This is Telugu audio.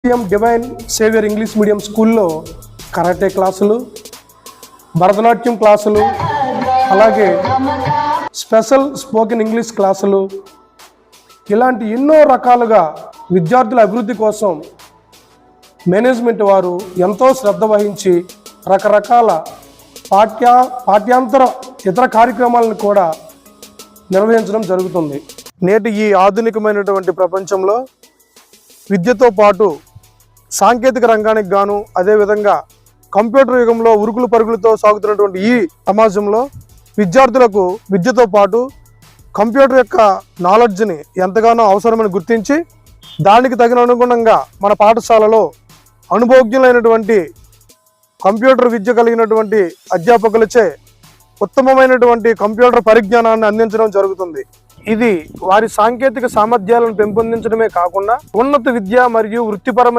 డివైన్ సేవియర్ ఇంగ్లీష్ మీడియం స్కూల్లో కరాటే క్లాసులు, భరతనాట్యం క్లాసులు, అలాగే స్పెషల్ స్పోకెన్ ఇంగ్లీష్ క్లాసులు, ఇలాంటి ఎన్నో రకాలుగా విద్యార్థుల అభివృద్ధి కోసం మేనేజ్మెంట్ వారు ఎంతో శ్రద్ధ వహించి రకరకాల పాఠ్యాంతర ఇతర కార్యక్రమాలను కూడా నిర్వహించడం జరుగుతుంది. నేటి ఈ ఆధునికమైనటువంటి ప్రపంచంలో విద్యతో పాటు సాంకేతిక రంగానికి గాను, అదేవిధంగా కంప్యూటర్ యుగంలో ఉరుకులు పరుగులతో సాగుతున్నటువంటి ఈ సమాజంలో విద్యార్థులకు విద్యతో పాటు కంప్యూటర్ యొక్క నాలెడ్జ్ని ఎంతగానో అవసరమని గుర్తించి దానికి తగిన అనుగుణంగా మన పాఠశాలలో అనుభవజ్ఞులైనటువంటి కంప్యూటర్ విద్య కలిగినటువంటి అధ్యాపకులచే ఉత్తమమైనటువంటి కంప్యూటర్ పరిజ్ఞానాన్ని అందించడం జరుగుతుంది. ఇది వారి సాంకేతిక సామర్థ్యాలను పెంపొందించడమే కాకుండా ఉన్నత విద్య మరియు వృత్తిపరమైన